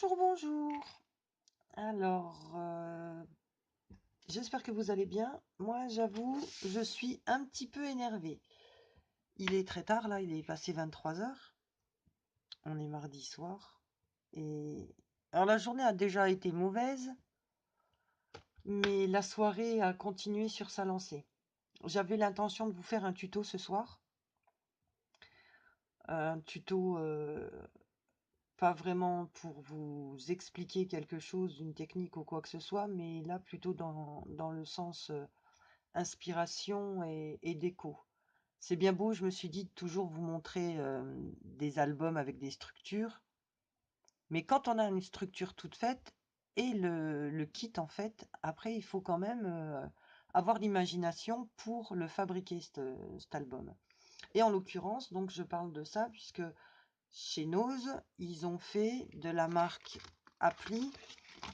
Bonjour, bonjour. Alors, j'espère que vous allez bien. Moi, j'avoue, je suis un petit peu énervée. Il est très tard, là, il est passé 23 heures. On est mardi soir. Et alors, la journée a déjà été mauvaise, mais la soirée a continué sur sa lancée. J'avais l'intention de vous faire un tuto ce soir. Un tuto pas vraiment pour vous expliquer quelque chose, une technique ou quoi que ce soit, mais là plutôt dans le sens inspiration et déco. C'est bien beau, je me suis dit de toujours vous montrer des albums avec des structures, mais quand on a une structure toute faite et le kit en fait, après il faut quand même avoir l'imagination pour le fabriquer cet album. Et en l'occurrence, donc je parle de ça puisque chez Nose, ils ont fait de la marque Appli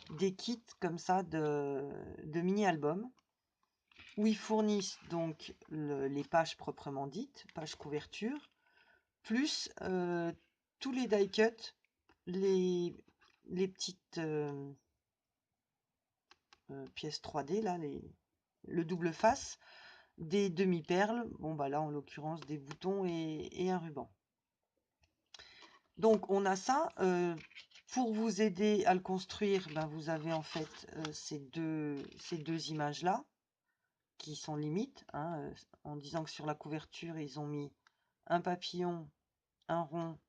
des kits comme ça de mini-albums où ils fournissent donc les pages proprement dites, pages couverture, plus tous les die cuts, les petites pièces 3D, là, le double face, des demi-perles, bon bah là en l'occurrence des boutons et un ruban. Donc on a ça. Pour vous aider à le construire, ben, vous avez en fait ces deux images-là qui sont limites, hein, en disant que sur la couverture, ils ont mis un papillon, un rond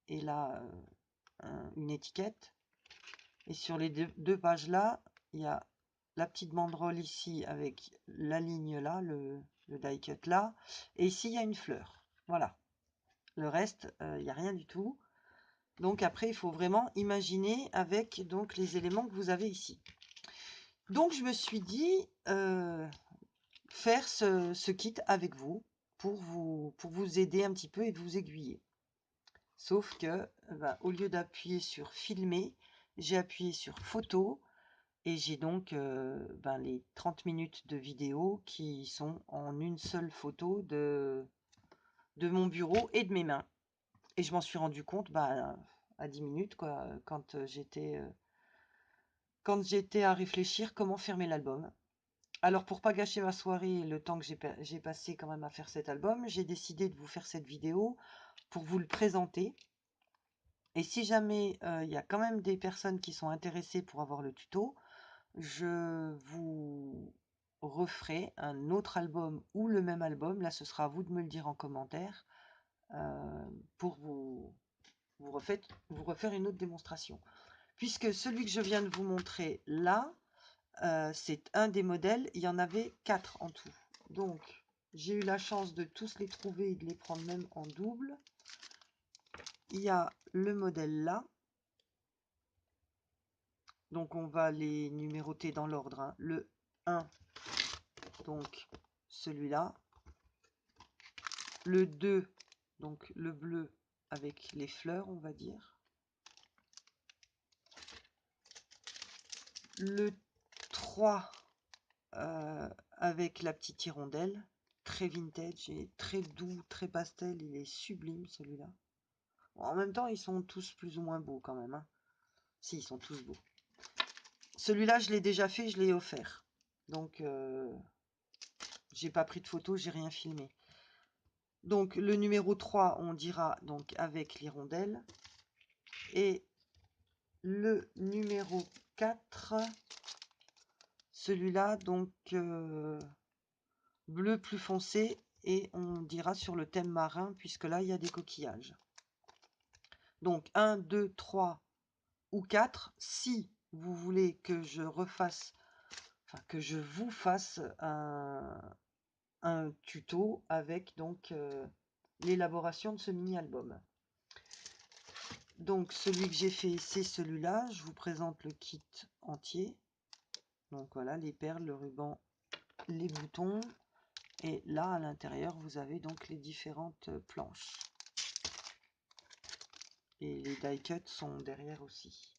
et là une étiquette. Et sur les deux pages-là, il y a la petite banderole ici avec la ligne là, le die cut là. Et ici, il y a une fleur. Voilà. Le reste, il n'y a rien du tout. Donc après, il faut vraiment imaginer avec donc les éléments que vous avez ici. Donc je me suis dit faire ce kit avec vous pour vous aider un petit peu et vous aiguiller. Sauf que bah, au lieu d'appuyer sur filmer, j'ai appuyé sur photo et j'ai donc ben, les 30 minutes de vidéo qui sont en une seule photo de mon bureau et de mes mains. Et je m'en suis rendu compte bah, à 10 minutes quoi, quand j'étais à réfléchir comment fermer l'album. Alors pour pas gâcher ma soirée et le temps que j'ai passé quand même à faire cet album, j'ai décidé de vous faire cette vidéo pour vous le présenter. Et si jamais il y a quand même des personnes qui sont intéressées pour avoir le tuto, je vous referai un autre album ou le même album. Là, ce sera à vous de me le dire en commentaire pour vous refaire une autre démonstration. Puisque celui que je viens de vous montrer là, c'est un des modèles, il y en avait 4 en tout. Donc, j'ai eu la chance de tous les trouver et de les prendre même en double. Il y a le modèle là. Donc, on va les numéroter dans l'ordre. Hein. Le 1, donc celui-là. Le 2, donc le bleu avec les fleurs, on va dire. Le 3, avec la petite hirondelle. Très vintage et très doux, très pastel. Il est sublime celui-là. Bon, en même temps, ils sont tous plus ou moins beaux quand même. Hein. Si, ils sont tous beaux. Celui-là, je l'ai déjà fait, je l'ai offert. Donc, j'ai pas pris de photos, j'ai rien filmé. Donc, le numéro 3, on dira donc avec l'hirondelle. Et le numéro 4, celui-là, donc bleu plus foncé. Et on dira sur le thème marin, puisque là, il y a des coquillages. Donc, 1, 2, 3 ou 4, si vous voulez que je refasse, enfin que je vous fasse un tuto avec donc l'élaboration de ce mini-album. Donc celui que j'ai fait, c'est celui-là. Je vous présente le kit entier. Donc voilà, les perles, le ruban, les boutons. Et là, à l'intérieur, vous avez donc les différentes planches. Et les die cuts sont derrière aussi.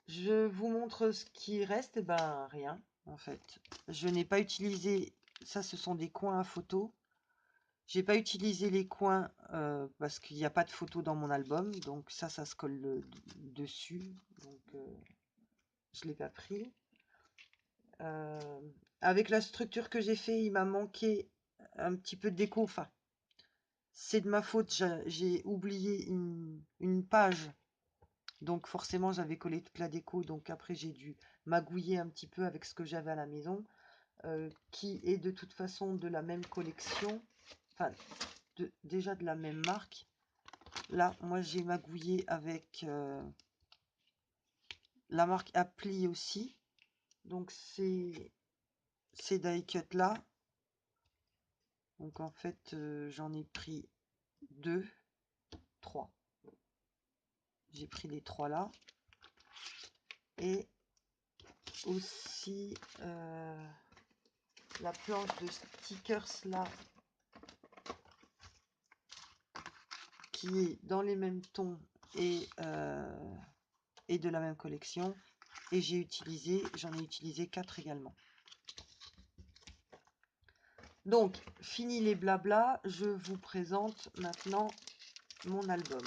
Je vous montre ce qui reste, et ben rien en fait. Je n'ai pas utilisé, ça ce sont des coins à photo. J'ai pas utilisé les coins parce qu'il n'y a pas de photo dans mon album, donc ça se colle dessus, donc je l'ai pas pris. Avec la structure que j'ai fait, il m'a manqué un petit peu de déco. Enfin, c'est de ma faute, j'ai oublié une page. Donc forcément, j'avais collé toute la déco. Donc après, j'ai dû magouiller un petit peu avec ce que j'avais à la maison. Qui est de toute façon de la même collection. Enfin, déjà de la même marque. Là, moi, j'ai magouillé avec la marque Appli aussi. Donc, ces die-cut là. Donc, en fait, j'en ai pris 2, 3. J'ai pris les 3 là. Et aussi la planche de stickers là. Qui est dans les mêmes tons et de la même collection. Et j'en ai utilisé 4 également. Donc, fini les blabla, je vous présente maintenant mon album.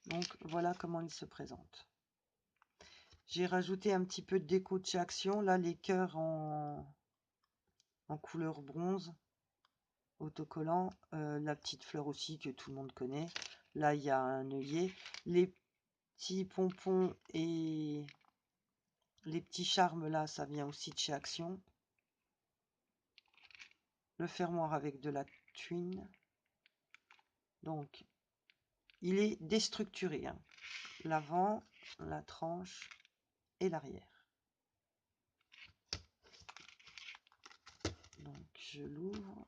Donc, voilà comment il se présente. J'ai rajouté un petit peu de déco de chez Action. Là, les cœurs en couleur bronze, autocollant. La petite fleur aussi que tout le monde connaît. Là, il y a un œillet. Les petits pompons et les petits charmes, là, ça vient aussi de chez Action. Le fermoir avec de la tuile. Donc, il est déstructuré. Hein. L'avant, la tranche et l'arrière. Donc, je l'ouvre.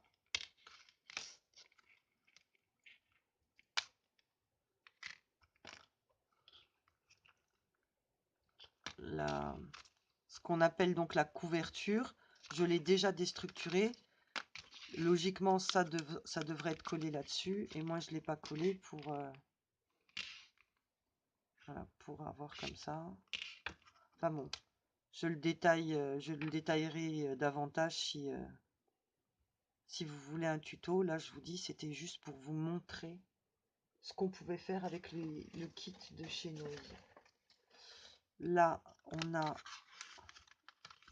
Ce qu'on appelle donc la couverture, je l'ai déjà déstructuré. Logiquement, ça devrait être collé là-dessus. Et moi, je ne l'ai pas collé pour, voilà, pour avoir comme ça. Enfin bon, je le détaillerai davantage si vous voulez un tuto. Là, je vous dis, c'était juste pour vous montrer ce qu'on pouvait faire avec le kit de chez Noise. Là, on a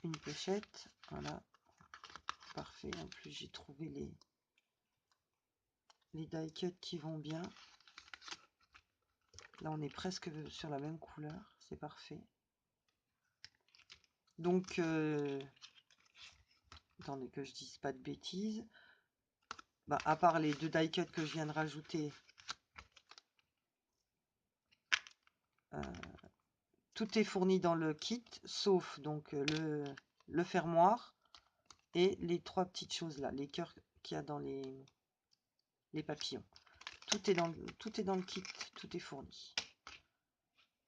une pochette. Voilà. Parfait. En plus, j'ai trouvé les die cuts qui vont bien. Là, on est presque sur la même couleur. C'est parfait. Donc, attendez que je dise pas de bêtises. Bah, à part les 2 die cuts que je viens de rajouter, tout est fourni dans le kit, sauf donc le fermoir et les 3 petites choses là, les cœurs qu'il y a dans les papillons. Tout est dans le kit, tout est fourni.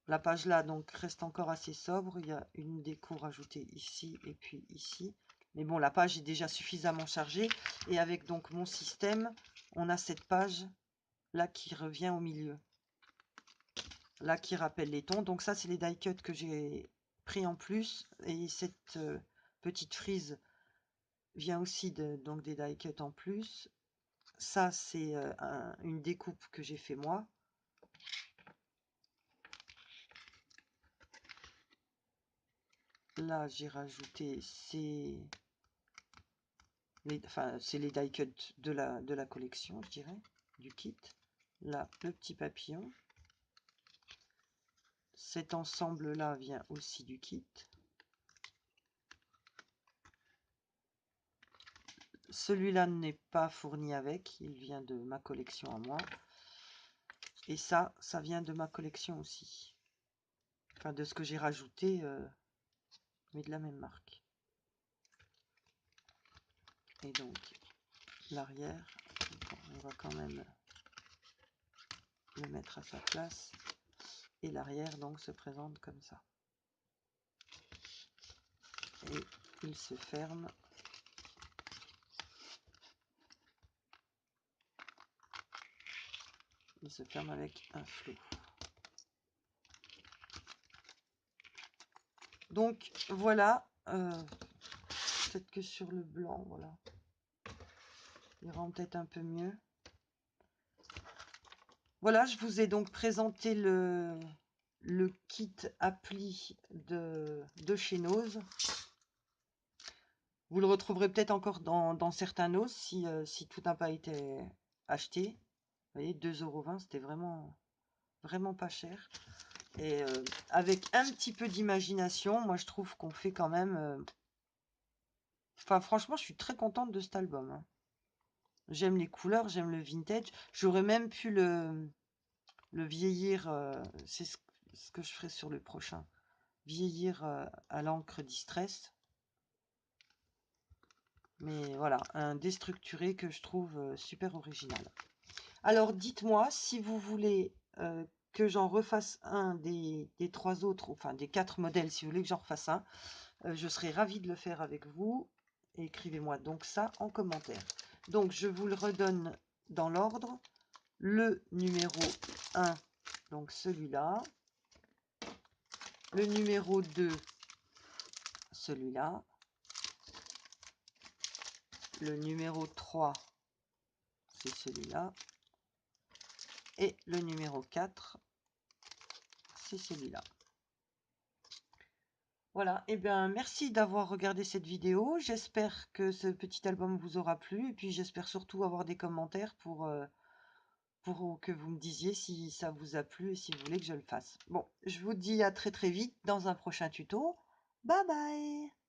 La page là donc reste encore assez sobre. Il y a une déco rajoutée ici et puis ici. Mais bon, la page est déjà suffisamment chargée. Et avec donc mon système, on a cette page là qui revient au milieu. Là qui rappelle les tons. Donc ça, c'est les die cuts que j'ai pris en plus. Et cette petite frise vient aussi donc des die cuts en plus. Ça, c'est une découpe que j'ai fait moi. Là, j'ai rajouté c'est les die cuts de la collection, je dirais, du kit. Là, le petit papillon. Cet ensemble-là vient aussi du kit. Celui-là n'est pas fourni avec, il vient de ma collection à moi. Et ça vient de ma collection aussi. Enfin, de ce que j'ai rajouté, mais de la même marque. Et donc, l'arrière, on va quand même le mettre à sa place. Et l'arrière, donc, se présente comme ça. Et il se ferme. Il se ferme avec un flot. Donc, voilà. Peut-être que sur le blanc, voilà. il rend peut-être un peu mieux. Voilà, je vous ai donc présenté le kit appli de chez Nose. Vous le retrouverez peut-être encore dans certains Nose si tout n'a pas été acheté. Vous voyez, 2,20 €, c'était vraiment pas cher. Et avec un petit peu d'imagination, moi je trouve qu'on fait quand même... Enfin, franchement, je suis très contente de cet album, hein. J'aime les couleurs, j'aime le vintage. J'aurais même pu le vieillir, c'est ce que je ferai sur le prochain. Vieillir à l'encre Distress. Mais voilà, un déstructuré que je trouve super original. Alors dites-moi si vous voulez que j'en refasse un des 3 autres, enfin des 4 modèles, si vous voulez que j'en refasse un. Je serai ravie de le faire avec vous. Écrivez-moi donc ça en commentaire. Donc je vous le redonne dans l'ordre. Le numéro 1, donc celui-là. Le numéro 2, celui-là. Le numéro 3, c'est celui-là. Et le numéro 4, c'est celui-là. Voilà, et bien merci d'avoir regardé cette vidéo. J'espère que ce petit album vous aura plu. Et puis j'espère surtout avoir des commentaires pour que vous me disiez si ça vous a plu et si vous voulez que je le fasse. Bon, je vous dis à très très vite dans un prochain tuto. Bye bye!